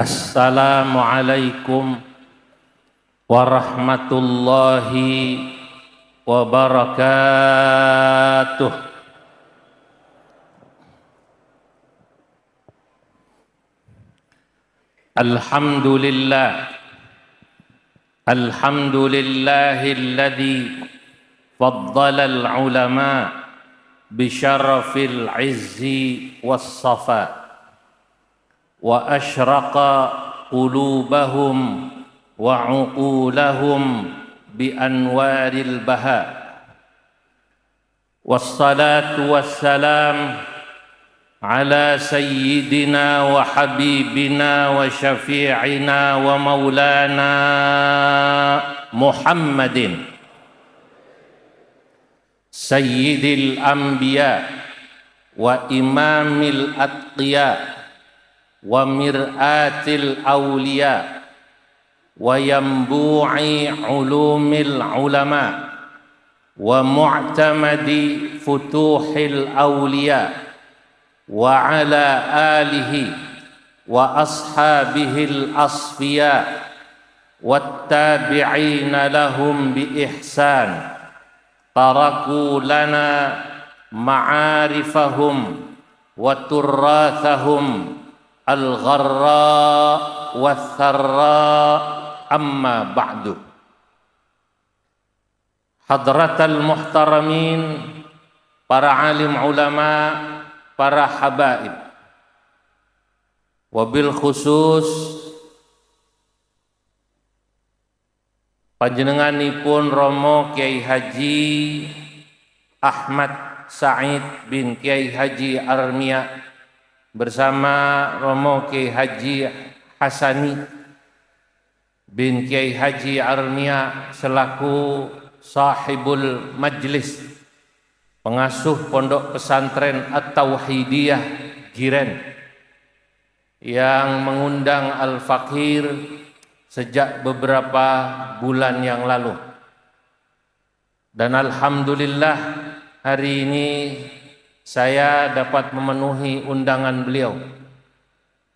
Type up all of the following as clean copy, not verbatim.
Assalamualaikum warahmatullahi wabarakatuh. Alhamdulillahilladzi faddala al-ulama bisyarafil izzi was-safa wa asyraqa qulubahum wa uqulahum bi anwaril baha. Wassalatu wassalam ala sayyidina wa habibina wa syafi'ina wa maulana Muhammadin sayyidil anbiya wa imamil atqiya wa mir'atil awliya wa yambu'i ulumil ulama wa mu'tamadi futuhil awliya wa ala alihi wa ashabihil asfiya wattabi'ina lahum bi ihsan taraku lana ma'arifahum wa turrathahum al-gharra wa-tharra, amma ba'du. Hadratal muhtaramin, para alim ulama, para habaib, wabil khusus panjenenganipun Romo Kiai Haji Ahmad Said bin Kiai Haji Armia bersama Romo Kiai Haji Hasani bin Kiai Haji Armia selaku sahibul majlis, pengasuh pondok pesantren At-Tauhidiyah Giren, yang mengundang Al-Fakir sejak beberapa bulan yang lalu. Dan alhamdulillah hari ini saya dapat memenuhi undangan beliau.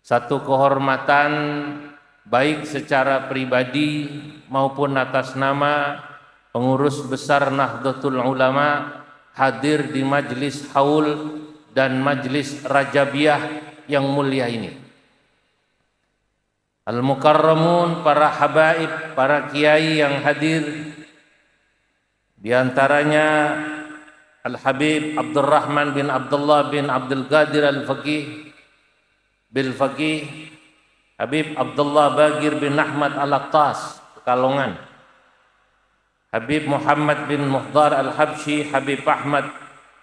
Satu kehormatan baik secara pribadi maupun atas nama pengurus besar Nahdlatul Ulama hadir di majlis haul dan majlis Rajabiyah yang mulia ini. Al-Mukarramun, para habaib, para kiai yang hadir, di antaranya Al-Habib Abdurrahman bin Abdullah bin Abdul Qadir Al-Faqih bil Faqih, Habib Abdullah Bagir bin Ahmad Al-Attas Pekalongan, Habib Muhammad bin Muhdar Al-Habsyi, Habib Ahmad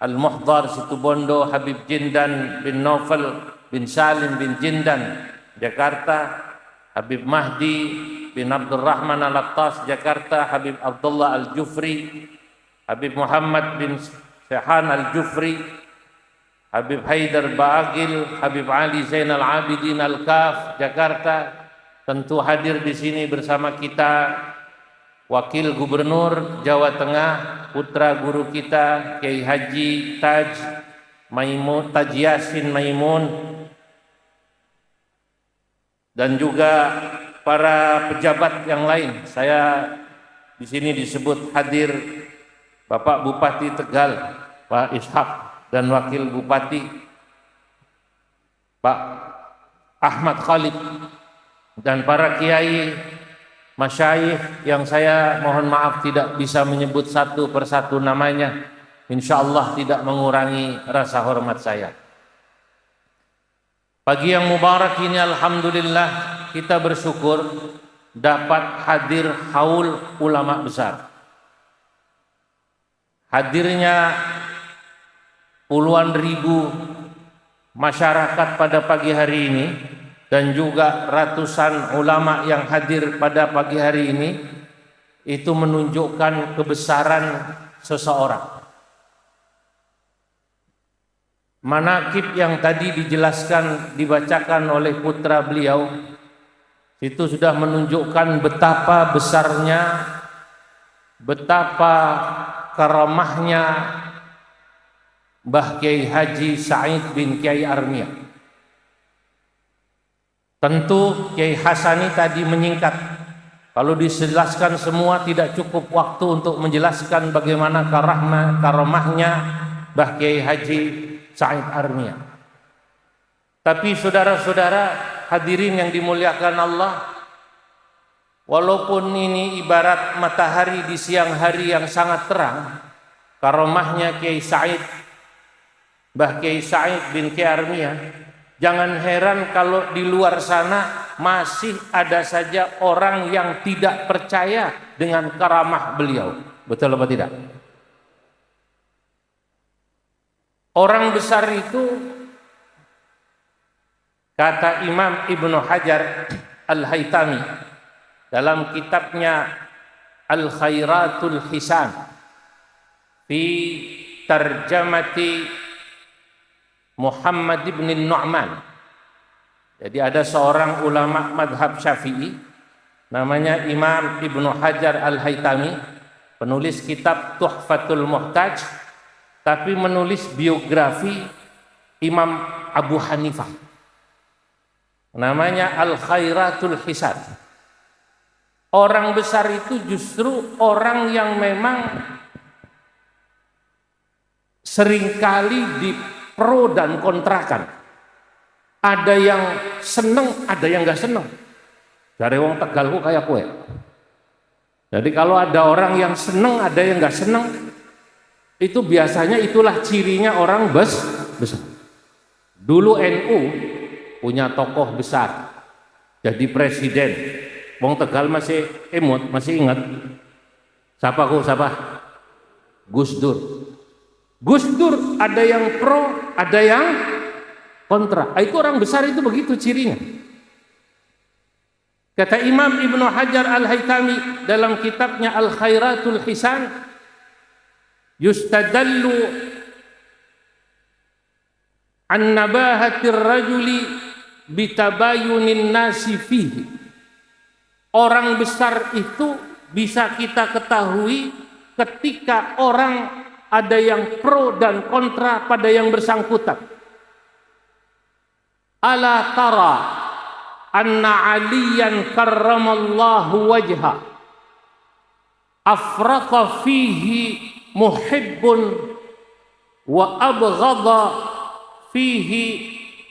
Al-Muhdar Situbondo, Habib Jindan bin Naufal bin Salim bin Jindan Jakarta, Habib Mahdi bin Abdurrahman Al-Attas Jakarta, Habib Abdullah Al-Jufri, Habib Muhammad bin Sehan Al-Jufri, Habib Haidar Baagil, Habib Ali Zainal Abidin Al-Kaf Jakarta. Tentu hadir di sini bersama kita Wakil Gubernur Jawa Tengah, putra guru kita Kiai Haji Taj Yasin Maimun, dan juga para pejabat yang lain. Saya di sini disebut hadir Bapak Bupati Tegal, Pak Ishak, dan Wakil Bupati Pak Ahmad Khalid, dan para kiai, masyayikh yang saya mohon maaf tidak bisa menyebut satu persatu namanya. Insyaallah tidak mengurangi rasa hormat saya. Pagi yang mubarak ini alhamdulillah kita bersyukur dapat hadir haul ulama besar. Hadirnya puluhan ribu masyarakat pada pagi hari ini dan juga ratusan ulama yang hadir pada pagi hari ini itu menunjukkan kebesaran seseorang. Manaqib yang tadi dijelaskan, dibacakan oleh putra beliau, itu sudah menunjukkan betapa besarnya, betapa karamahnya Mbah Kiai Haji Said bin Kiai Armia. Tentu Kiai Hasani tadi menyingkat. Kalau dijelaskan semua tidak cukup waktu untuk menjelaskan bagaimana karomahnya Mbah Kiai Haji Said Armia. Tapi saudara-saudara hadirin yang dimuliakan Allah, walaupun ini ibarat matahari di siang hari yang sangat terang, karomahnya Kiai Said, Mbah Kiai Said bin Kiai Armia, jangan heran kalau di luar sana masih ada saja orang yang tidak percaya dengan karamah beliau. Betul apa tidak? Orang besar itu, kata Imam Ibnu Hajar Al-Haytami dalam kitabnya Al-Khairatul Hisan fi tarjamati Muhammad ibn Nu'man. Jadi ada seorang ulama madhab Syafi'i namanya Imam Ibnu Hajar Al-Haytami, penulis kitab Tuhfatul Muhtaj, tapi menulis biografi Imam Abu Hanifah namanya Al-Khairatul Hisan. Orang besar itu justru orang yang memang seringkali dipro dan kontrakan. Ada yang seneng, ada yang nggak seneng. Dari wong Tegalku kayak kue. Jadi kalau ada orang yang seneng, ada yang nggak seneng, itu biasanya itulah cirinya orang besar. Dulu NU punya tokoh besar, jadi presiden. Wong Tegal masih emot, masih ingat. Siapa? Gus Dur. Gus Dur ada yang pro, ada yang kontra. Itu orang besar itu begitu cirinya. Kata Imam Ibnu Hajar Al-Haytami dalam kitabnya Al-Khairatul Hisan, yustadallu an nabahatir rajuli bitabayunin nasi fihi. Orang besar itu bisa kita ketahui ketika orang ada yang pro dan kontra pada yang bersangkutan. Ala tara anna aliyan karramallahu wajha afraqa fihi muhibbun wa abghadha fihi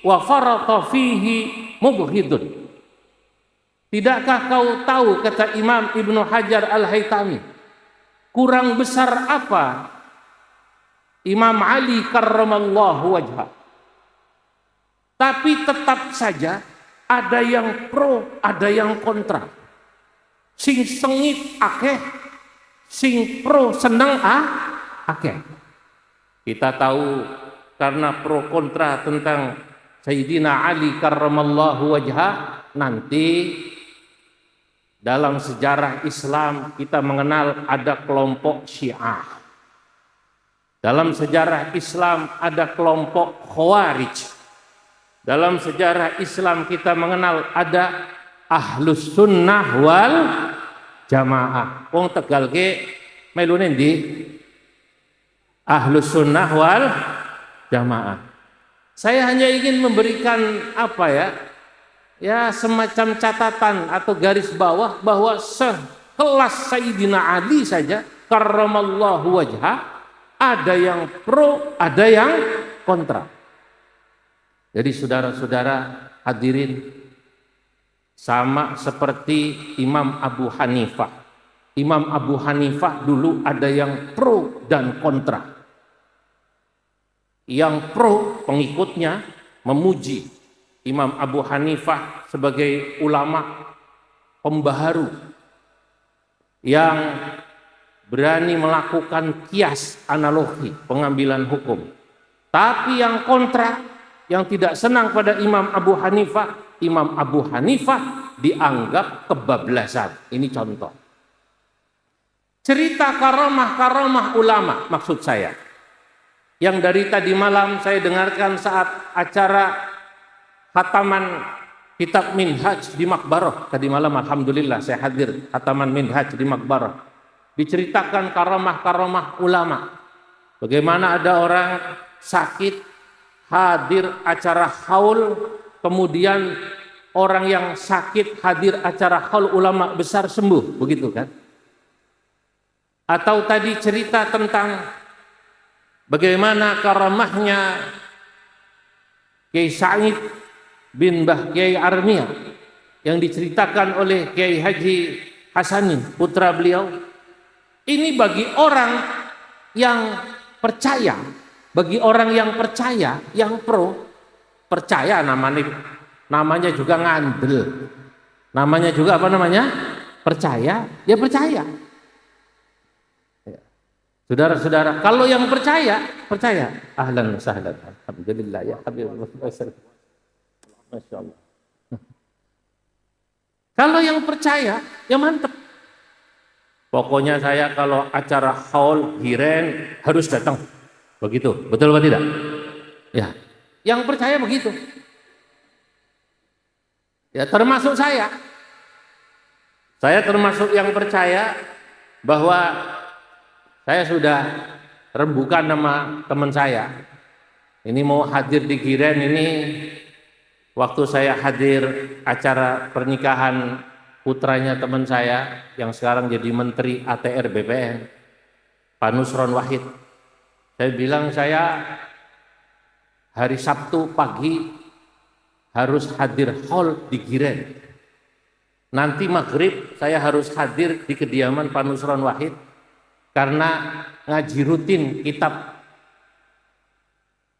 wa farata fihi mubghidun. Tidakkah kau tahu, kata Imam Ibnu Hajar Al-Haytami, kurang besar apa Imam Ali karramallahu wajha, tapi tetap saja ada yang pro, ada yang kontra. Sing sengit akeh, sing pro seneng akeh. Kita tahu karena pro kontra tentang Sayyidina Ali karramallahu wajha, nanti dalam sejarah Islam kita mengenal ada kelompok Syiah. Dalam sejarah Islam ada kelompok Khawarij. Dalam sejarah Islam kita mengenal ada Ahlus Sunnah wal Jamaah. Wong Tegal ke melu ndi? Ahlus Sunnah wal Jamaah. Saya hanya ingin memberikan apa ya semacam catatan atau garis bawah bahwa sekelas Sayyidina Ali saja karramallahu wajha, ada yang pro, ada yang kontra. Jadi saudara-saudara hadirin, sama seperti Imam Abu Hanifah. Imam Abu Hanifah dulu ada yang pro dan kontra. Yang pro, pengikutnya memuji Imam Abu Hanifah sebagai ulama pembaharu yang berani melakukan kias, analogi, pengambilan hukum. Tapi yang kontra, yang tidak senang pada Imam Abu Hanifah, Imam Abu Hanifah dianggap kebablasan. Ini contoh. Cerita karamah-karamah ulama maksud saya, yang dari tadi malam saya dengarkan saat acara khataman kitab Minhaj di Makbarah. Tadi malam alhamdulillah saya hadir khataman Minhaj di Makbarah. Diceritakan karamah-karamah ulama. Bagaimana ada orang sakit hadir acara haul, kemudian orang yang sakit hadir acara haul ulama besar sembuh, begitu kan? Atau tadi cerita tentang bagaimana karamahnya Kiai Sa'id bin Mbah Kiai Armia yang diceritakan oleh Kiai Haji Hasani, putra beliau. Ini bagi orang yang percaya, bagi orang yang percaya, yang percaya namanya juga ngandel. Namanya juga apa namanya? Percaya, ya percaya. Saudara-saudara, kalau yang percaya, ahlan wa sahlan. Alhamdulillah ya Habibullah. Masya Allah. Kalau yang percaya, ya mantep. Pokoknya saya kalau acara haul hiren harus datang. Begitu, betul atau tidak? Ya, yang percaya begitu. Ya, termasuk saya. Saya termasuk yang percaya bahwa saya sudah rembukan nama teman saya. Ini mau hadir di Giren ini. Waktu saya hadir acara pernikahan putranya teman saya yang sekarang jadi Menteri ATR BPN, Pak Nusron Wahid. Saya bilang saya hari Sabtu pagi harus hadir haul di Giren. Nanti maghrib saya harus hadir di kediaman Pak Nusron Wahid karena ngaji rutin kitab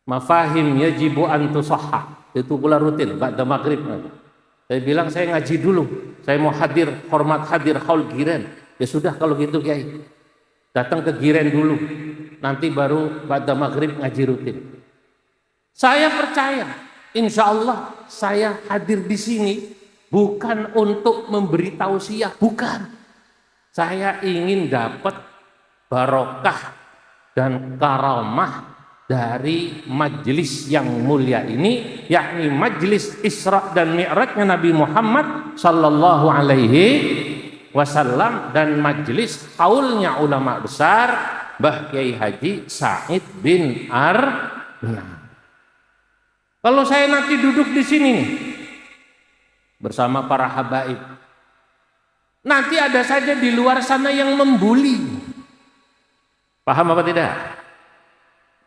Mafahim Yajibu Antusahha. Itu pula rutin ba'da maghrib. Saya bilang saya ngaji dulu, saya mau hadir, hormat hadir haul Giren. Ya sudah kalau gitu Kiai, datang ke Giren dulu, nanti baru ba'da maghrib ngaji rutin. Saya percaya, insya Allah saya hadir di sini bukan untuk memberi tausiah, bukan. Saya ingin dapat barokah dan karamah dari majelis yang mulia ini, yakni majelis Isra dan Mi'rajnya Nabi Muhammad sallallahu alaihi wasallam dan majelis haulnya ulama besar Mbah Kiai Haji Sa'id bin Armia. Kalau saya nanti duduk di sini nih, bersama para habaib, nanti ada saja di luar sana yang membuli. Paham apa tidak?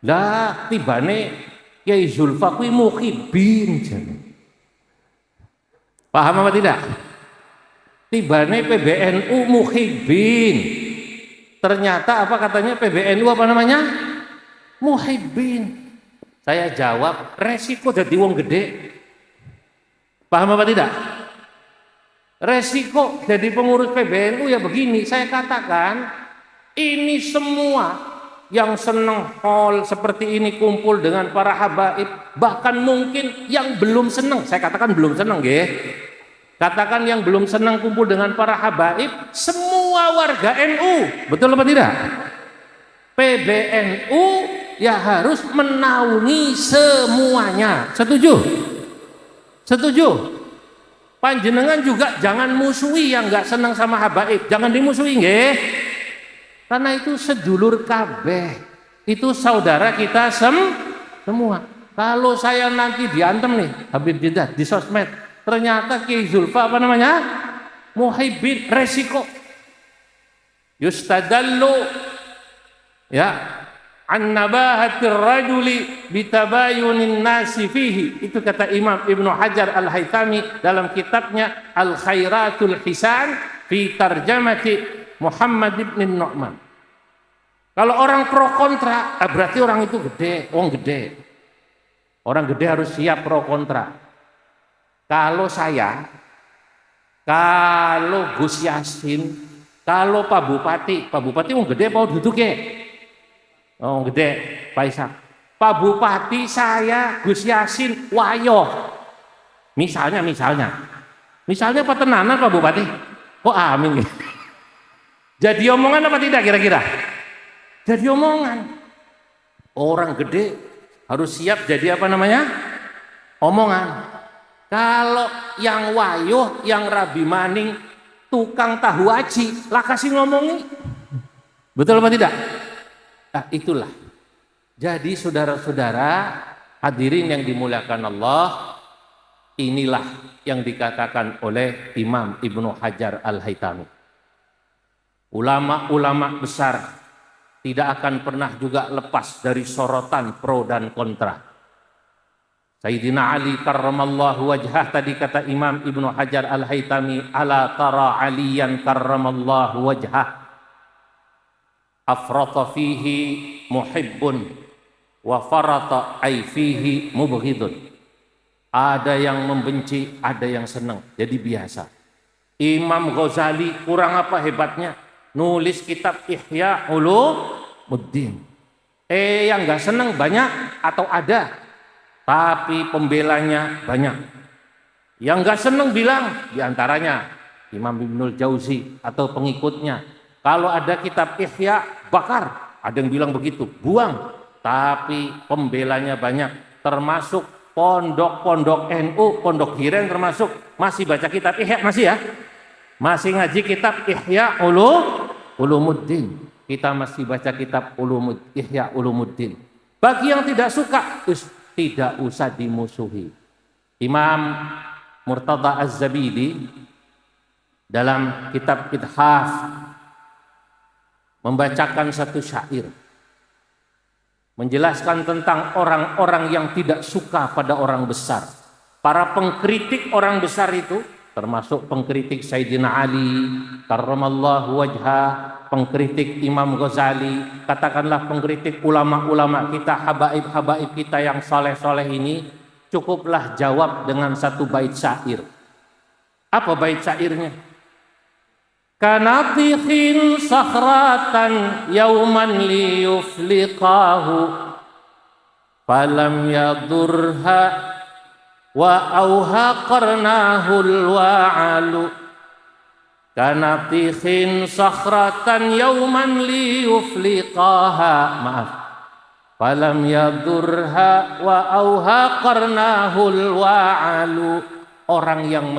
Lah tibane Kiai Zulfa kuwi mukhibin jane. Paham apa tidak? Tibane PBNU mukhibin. Ternyata apa katanya PBNU apa namanya? Mukhibin. Saya jawab, resiko jadi wong gede. Paham apa tidak? Resiko jadi pengurus PBNU ya begini, saya katakan ini semua yang senang haul seperti ini kumpul dengan para habaib, bahkan mungkin yang belum senang, saya katakan belum senang nggih. Katakan yang belum senang kumpul dengan para habaib, semua warga NU, betul apa tidak? PBNU ya harus menaungi semuanya. Setuju? Setuju? Panjenengan juga jangan musuhi yang nggak senang sama habaib, jangan dimusuhi nggih. Karena itu sedulur kabeh, itu saudara kita semua. Kalau saya nanti diantem nih Habib Didat di sosmed, ternyata Kiai Zulfa apa namanya? Muhibbin, resiko. Yustadallu ya an nabahatir rajuli bitabayunin nasi fihi. Itu kata Imam Ibnu Hajar Al-Haytami dalam kitabnya Al-Khairatul Hisan fi tarjamati Muhammad ibn Nu'man. Kalau orang pro kontra, berarti orang itu gede, wong gede. Orang gede harus siap pro kontra. Kalau saya, kalau Gus Yasin, kalau Pak Bupati wong gede mau duduk ya? Oh gede, Pak Ishak. Pak Bupati saya, Gus Yasin, wayo. Misalnya apa tenanan Pak Bupati? Kok amin ya? Jadi omongan apa tidak kira-kira? Jadi omongan. Orang gede harus siap jadi apa namanya? Omongan. Kalau yang wayuh, yang rabi maning, tukang tahu aci, lah kasih ngomongi. Betul apa tidak? Nah itulah. Jadi saudara-saudara hadirin yang dimuliakan Allah, Inilah yang dikatakan oleh Imam Ibnu Hajar Al-Haytami. Ulama-ulama besar tidak akan pernah juga lepas dari sorotan pro dan kontra. Sayyidina Ali karramallahu wajhah, tadi kata Imam Ibnu Hajar Al-Haytami, ala tara aliyan karramallahu wajhah afrata fihi muhibbun wa farata ay fihi mubghidun. Ada yang membenci, ada yang senang, jadi biasa. Imam Ghazali kurang apa hebatnya? Nulis kitab Ihya Ulumuddin. Yang nggak senang banyak atau ada, tapi pembelanya banyak. Yang nggak senang bilang, diantaranya Imam Ibnul Jauzi atau pengikutnya, kalau ada kitab Ihya bakar, ada yang bilang begitu, buang. Tapi pembelanya banyak, termasuk pondok-pondok NU, pondok Hiren termasuk, masih baca kitab Ihya, masih ya? Masih ngaji kitab Ihya Ulumuddin. Kita masih baca kitab Ihya Ulumuddin. Bagi yang tidak suka, tidak usah dimusuhi. Imam Murtada Az-Zabidi dalam kitab Ithaf membacakan satu syair menjelaskan tentang orang-orang yang tidak suka pada orang besar. Para pengkritik orang besar itu termasuk pengkritik Sayyidina Ali karramallahu wajhah, pengkritik Imam Ghazali, katakanlah pengkritik ulama-ulama kita, habaib-habaib kita yang soleh-soleh ini, cukuplah jawab dengan satu bait syair. Apa bait syairnya? Kanatikhin sakhratan yauman liyufliqahu falam yadurha wa auha qarnahul wa'alu. Kanatikhin sakhratan yauman liyufliqaha, maaf, falam yadurha wa auha qarnahul wa'alu. Orang yang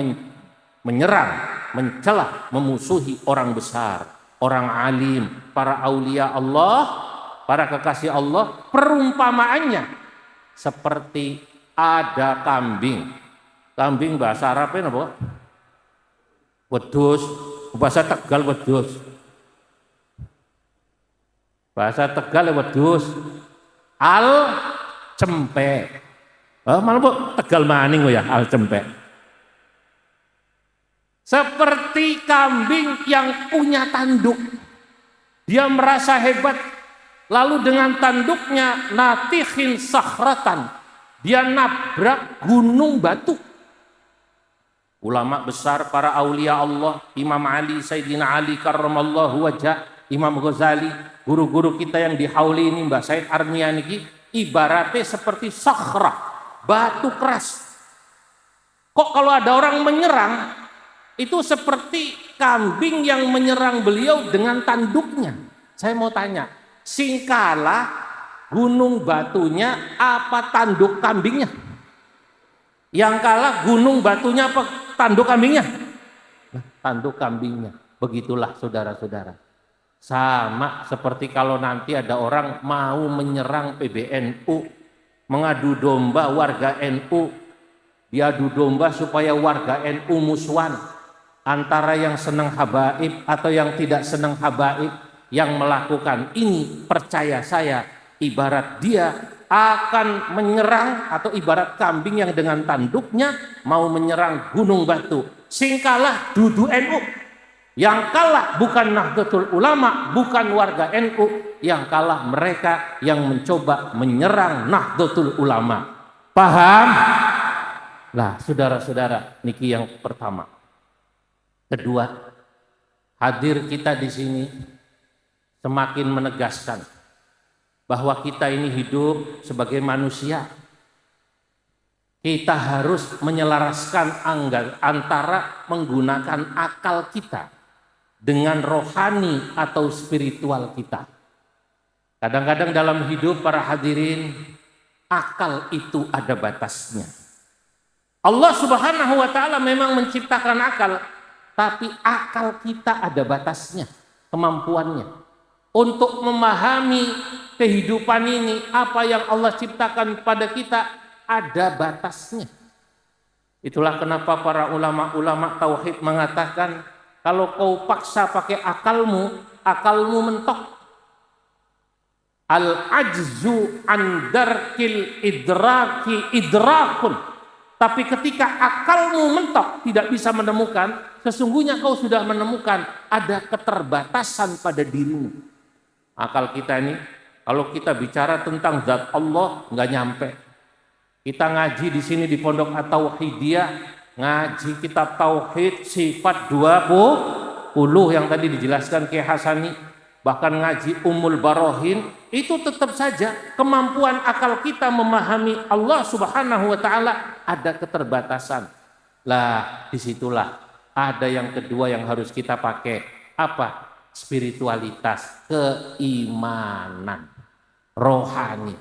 menyerang, mencela, memusuhi orang besar, orang alim, para aulia Allah, para kekasih Allah, perumpamaannya seperti ada kambing. Kambing bahasa Arabnya apa? Wedhus, bahasa Tegal wedhus. Bahasa Tegal wedhus. Al cempek. Malah kok Tegal maning ya, al cempek. Seperti kambing yang punya tanduk. Dia merasa hebat. Lalu dengan tanduknya natikhin sakhratan, dia nabrak gunung batu. Ulama besar, para aulia Allah, Imam Ali, Sayyidina Ali karramallahu wajhah, Imam Ghazali, guru-guru kita yang di Hauli ini, Mbah Said Armian ini, ibaratnya seperti sakhrah, batu keras. Kok kalau ada orang menyerang, itu seperti kambing yang menyerang beliau dengan tanduknya. Saya mau tanya, singkalah gunung batunya apa tanduk kambingnya? Yang kalah gunung batunya apa tanduk kambingnya? Tanduk kambingnya. Begitulah saudara-saudara. Sama seperti kalau nanti ada orang mau menyerang PBNU, mengadu domba warga NU, diadu domba supaya warga NU musuhan. Antara yang senang habaib atau yang tidak senang habaib, yang melakukan ini, percaya saya, ibarat dia akan menyerang atau ibarat kambing yang dengan tanduknya mau menyerang gunung batu. Sing kalah dudu NU. Yang kalah bukan Nahdlatul Ulama, bukan warga NU. Yang kalah mereka yang mencoba menyerang Nahdlatul Ulama. Paham? Lah, saudara-saudara, niki yang pertama. Kedua, hadir kita di sini semakin menegaskan bahwa kita ini hidup sebagai manusia. Kita harus menyelaraskan antara menggunakan akal kita dengan rohani atau spiritual kita. Kadang-kadang dalam hidup para hadirin, akal itu ada batasnya. Allah Subhanahu wa ta'ala memang menciptakan akal, tapi akal kita ada batasnya, kemampuannya. Untuk memahami kehidupan ini, apa yang Allah ciptakan pada kita, ada batasnya. Itulah kenapa para ulama-ulama tauhid mengatakan, kalau kau paksa pakai akalmu, akalmu mentok. Al-ajzu an darkil idraki idrakun. Tapi ketika akalmu mentok, tidak bisa menemukan, sesungguhnya kau sudah menemukan ada keterbatasan pada dirimu. Akal kita ini, kalau kita bicara tentang zat Allah, nggak nyampe. Kita ngaji di sini di Pondok At-Tauhidiyah, ngaji kitab Tauhid sifat 20 yang tadi dijelaskan Kiai Hasani, bahkan ngaji Ummul Barohin, itu tetap saja kemampuan akal kita memahami Allah Subhanahu wa Ta'ala ada keterbatasan. Lah, disitulah ada yang kedua yang harus kita pakai. Apa? Spiritualitas, keimanan, rohani.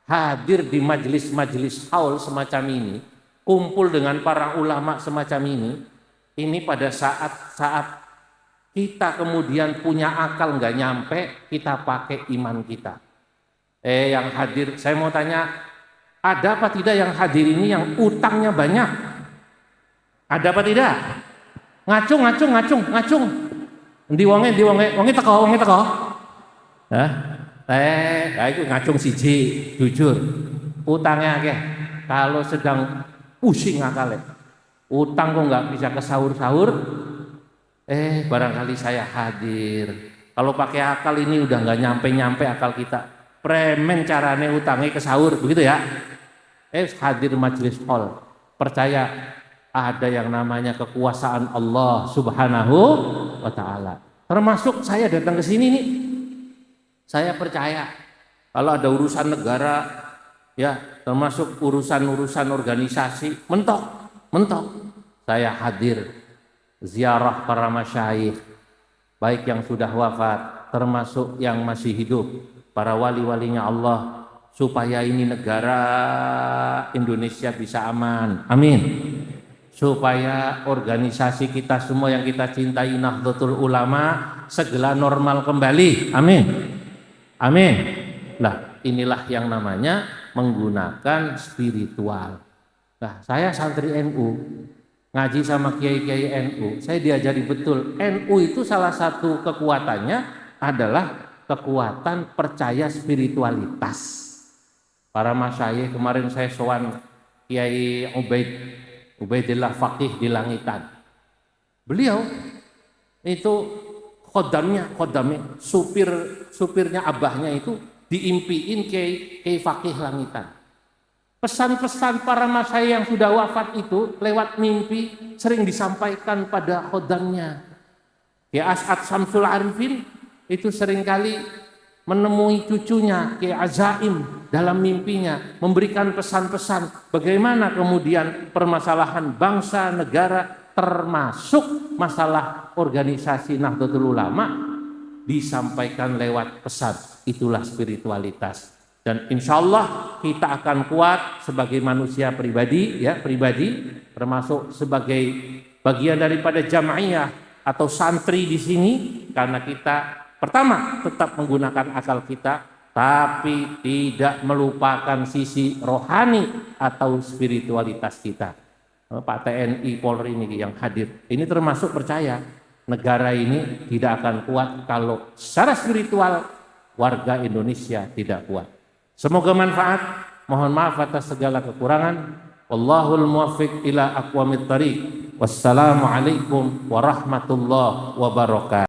Hadir di majelis-majelis haul semacam ini, kumpul dengan para ulama semacam ini pada saat-saat kita kemudian punya akal nggak nyampe, kita pakai iman kita. Yang hadir, saya mau tanya, ada apa tidak yang hadir ini yang utangnya banyak? Ada apa tidak? Ngacung. Di wonge teko. Hah? Itu ngacung siji, jujur. Utangnya akeh. Kalau sedang pusing akalnya, utang kok nggak bisa ke sahur-sahur. Barangkali saya hadir. Kalau pakai akal ini udah nggak nyampe akal kita. Premen carane utangnya ke sahur, begitu ya? Hadir majelis hall. Percaya ada yang namanya kekuasaan Allah Subhanahu wa Ta'ala. Termasuk saya datang ke sini nih. Saya percaya kalau ada urusan negara, ya termasuk urusan organisasi, mentok. Saya hadir. Ziarah para masyayikh, baik yang sudah wafat termasuk yang masih hidup, para wali-walinya Allah, supaya ini negara Indonesia bisa aman, amin. Supaya organisasi kita semua yang kita cintai, Nahdlatul Ulama, segera normal kembali, amin. Lah, inilah yang namanya menggunakan spiritual. Nah, saya santri NU, ngaji sama kiai-kiai NU, saya diajari betul, NU itu salah satu kekuatannya adalah kekuatan percaya spiritualitas. Para masyayikh, kemarin saya sowan Kiai Ubaidillah Faqih di Langitan. Beliau itu khodamnya, supirnya abahnya itu diimpiin Kiai Faqih Langitan. Pesan-pesan para masyayikh yang sudah wafat itu lewat mimpi sering disampaikan pada khodamnya. Kiai As'ad Samsul Arifin itu seringkali menemui cucunya Kiai Azaim dalam mimpinya, memberikan pesan-pesan bagaimana kemudian permasalahan bangsa, negara, termasuk masalah organisasi Nahdlatul Ulama disampaikan lewat pesan. Itulah spiritualitas. Dan insya Allah kita akan kuat sebagai manusia pribadi, termasuk sebagai bagian daripada jamaiyah atau santri di sini, karena kita pertama tetap menggunakan akal kita, tapi tidak melupakan sisi rohani atau spiritualitas kita. Pak TNI Polri ini yang hadir, ini termasuk percaya negara ini tidak akan kuat kalau secara spiritual warga Indonesia tidak kuat. Semoga manfaat. Mohon maaf atas segala kekurangan. Wallahul muwaffiq ila aqwamit thariq. Wassalamualaikum warahmatullahi wabarakatuh.